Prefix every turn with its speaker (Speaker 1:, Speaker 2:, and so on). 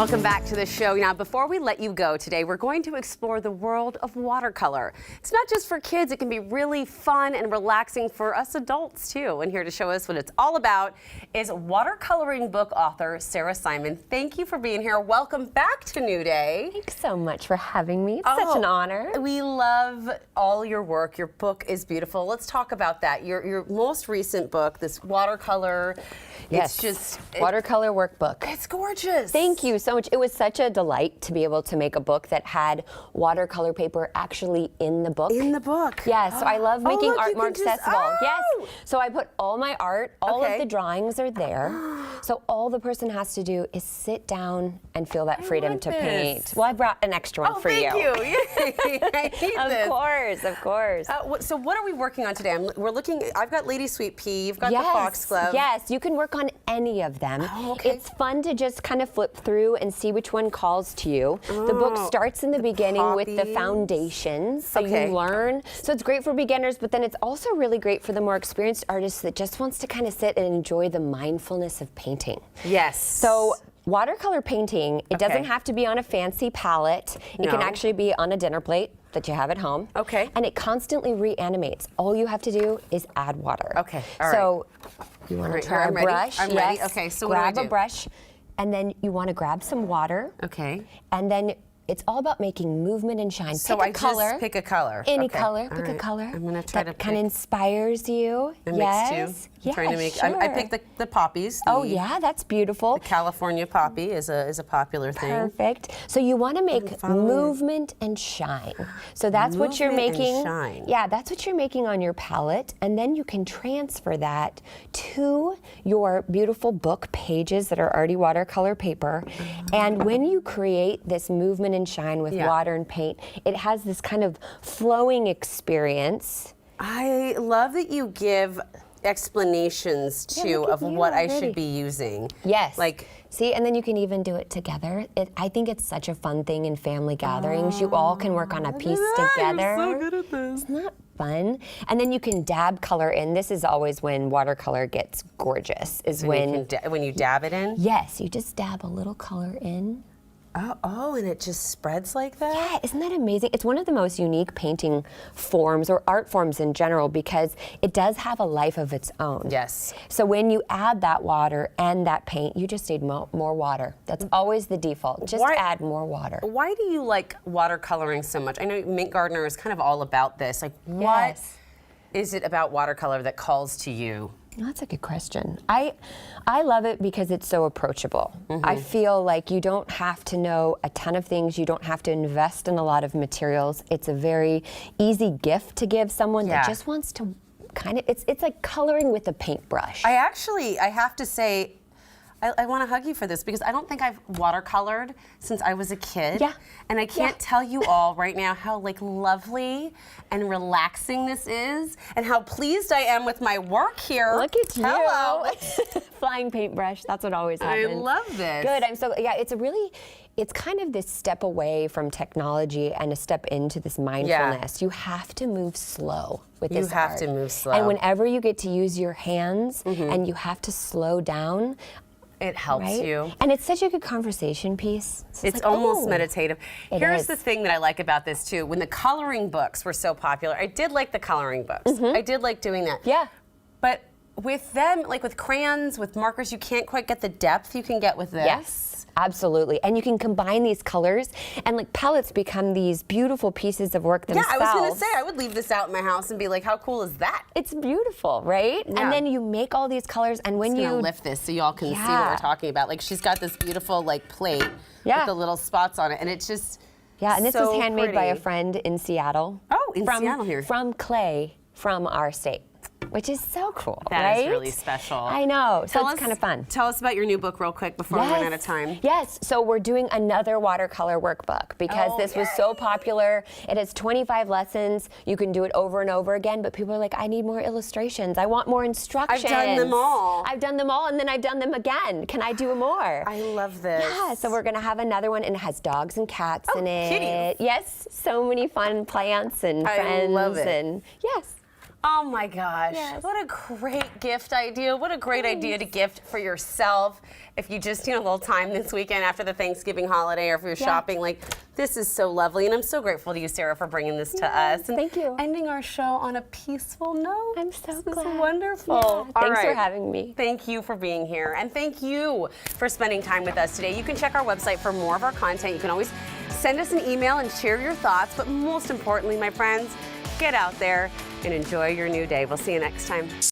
Speaker 1: Welcome back to the show. Now, before we let you go today, we're going to explore the world of watercolor. It's not just for kids, it can be really fun and relaxing for us adults too. And here to show us what it's all about is watercoloring book author Sarah Simon. Thank you for being here. Welcome back to New Day.
Speaker 2: Thanks so much for having me. It's such an honor.
Speaker 1: We love all your work. Your book is beautiful. Let's talk about that. Your most recent book, this watercolor.
Speaker 2: Yes,
Speaker 1: it's
Speaker 2: watercolor workbook.
Speaker 1: It's gorgeous.
Speaker 2: Thank you so much. It was such a delight to be able to make a book that had watercolor paper actually in the book.
Speaker 1: In the book.
Speaker 2: Yes, so I love making art more accessible.
Speaker 1: Oh.
Speaker 2: Yes, so I put all my art, all of the drawings are there. So all the person has to do is sit down and feel that freedom to paint. Well, I brought an extra one for you.
Speaker 1: Thank you. I need this.
Speaker 2: Of course.
Speaker 1: So what are we working on today? We're looking. I've got Lady Sweet Pea. You've got the foxglove.
Speaker 2: Yes, you can work on any of them.
Speaker 1: Oh, okay.
Speaker 2: It's fun to just kind of flip through and see which one calls to you. The book starts in the beginning with the foundations, so you learn. So it's great for beginners, but then it's also really great for the more experienced artist that just wants to kind of sit and enjoy the mindfulness of painting.
Speaker 1: Yes.
Speaker 2: So watercolor painting, it doesn't have to be on a fancy palette. It can actually be on a dinner plate that you have at home.
Speaker 1: Okay.
Speaker 2: And it constantly reanimates. All you have to do is add water.
Speaker 1: Okay. All right.
Speaker 2: So you want to try a brush.
Speaker 1: I'm ready. Okay. So what do I do?
Speaker 2: Grab a brush, and then you want to grab some water.
Speaker 1: Okay.
Speaker 2: And then it's all about making movement and shine.
Speaker 1: So
Speaker 2: pick a color.
Speaker 1: Just pick a color.
Speaker 2: Any color. Pick a color.
Speaker 1: I'm gonna try
Speaker 2: that kind of inspires you.
Speaker 1: Yes. I'm trying to make.
Speaker 2: Sure.
Speaker 1: I picked the poppies.
Speaker 2: Oh yeah, that's beautiful.
Speaker 1: The California poppy is a popular thing.
Speaker 2: Perfect. So you want to make movement and shine. So that's what you're making.
Speaker 1: And shine.
Speaker 2: Yeah, that's what you're making on your palette, and then you can transfer that to your beautiful book pages that are already watercolor paper. And when you create this movement and shine with water and paint, it has this kind of flowing experience.
Speaker 1: I love that you give explanations too of what I should be using.
Speaker 2: Yes.
Speaker 1: Like,
Speaker 2: see, and then you can even do it together. I think it's such a fun thing in family gatherings. You all can work on a piece together.
Speaker 1: You're so good at this.
Speaker 2: Isn't that fun? And then you can dab color in. This is always when watercolor gets gorgeous, is when
Speaker 1: you dab it in?
Speaker 2: Yes, you just dab a little color in.
Speaker 1: Oh, and it just spreads like that?
Speaker 2: Yeah, isn't that amazing? It's one of the most unique painting forms or art forms in general because it does have a life of its own.
Speaker 1: Yes.
Speaker 2: So when you add that water and that paint, you just need more water. That's always the default. Just add more water.
Speaker 1: Why do you like watercoloring so much? I know Mint Gardener is kind of all about this. Like, what is it about watercolor that calls to you?
Speaker 2: That's a good question. I love it because it's so approachable. I feel like you don't have to know a ton of things. You don't have to invest in a lot of materials. It's a very easy gift to give someone that just wants to kind of, it's like coloring with a paintbrush.
Speaker 1: I have to say, I want to hug you for this because I don't think I've watercolored since I was a kid.
Speaker 2: Yeah.
Speaker 1: And I can't tell you all right now how lovely and relaxing this is and how pleased I am with my work here.
Speaker 2: Look at you.
Speaker 1: Hello.
Speaker 2: Flying paintbrush, that's what always happens.
Speaker 1: I love this.
Speaker 2: Good, it's kind of this step away from technology and a step into this mindfulness. You have to move slow with this art.
Speaker 1: You have to move slow.
Speaker 2: And whenever you get to use your hands and you have to slow down,
Speaker 1: it helps you.
Speaker 2: And it's such a good conversation piece.
Speaker 1: It's like, almost meditative. Here's the thing that I like about this too. When the coloring books were so popular, I did like the coloring books. I did like doing that.
Speaker 2: Yeah.
Speaker 1: But with them, like with crayons, with markers, you can't quite get the depth you can get with this.
Speaker 2: Yes. Absolutely. And you can combine these colors and like palettes become these beautiful pieces of work themselves.
Speaker 1: Yeah, I was going to say, I would leave this out in my house and be like, how cool is that?
Speaker 2: It's beautiful, right? Yeah. And then you make all these colors and when you
Speaker 1: lift this so y'all can see what we're talking about. Like she's got this beautiful like plate with the little spots on it and it's just
Speaker 2: and this was handmade by a friend in Seattle.
Speaker 1: Oh, in Seattle here.
Speaker 2: From clay from our state. Which is so cool,
Speaker 1: right?
Speaker 2: That
Speaker 1: is really special.
Speaker 2: I know, so it's kind of fun.
Speaker 1: Tell us about your new book real quick before we run out of time.
Speaker 2: Yes, so we're doing another watercolor workbook because this was so popular. It has 25 lessons. You can do it over and over again, but people are like, I need more illustrations. I want more instructions.
Speaker 1: I've done them all.
Speaker 2: I've done them all, and then I've done them again. Can I do more?
Speaker 1: I love this.
Speaker 2: Yeah, so we're gonna have another one, and it has dogs and cats in it.
Speaker 1: Kitties.
Speaker 2: Yes, so many fun plants and friends.
Speaker 1: I love it.
Speaker 2: And yes.
Speaker 1: Oh my gosh,
Speaker 2: Yes.
Speaker 1: what a great gift idea. What a great idea to gift for yourself. If you just, a little time this weekend after the Thanksgiving holiday, or if you're shopping, like, this is so lovely. And I'm so grateful to you, Sarah, for bringing this to us. And
Speaker 2: thank you.
Speaker 1: ending our show on a peaceful note.
Speaker 2: I'm so
Speaker 1: This
Speaker 2: glad.
Speaker 1: is wonderful.
Speaker 2: Yeah,
Speaker 1: All
Speaker 2: thanks for
Speaker 1: right.
Speaker 2: having me.
Speaker 1: Thank you for being here. And thank you for spending time with us today. You can check our website for more of our content. You can always send us an email and share your thoughts. But most importantly, my friends, get out there and enjoy your new day. We'll see you next time.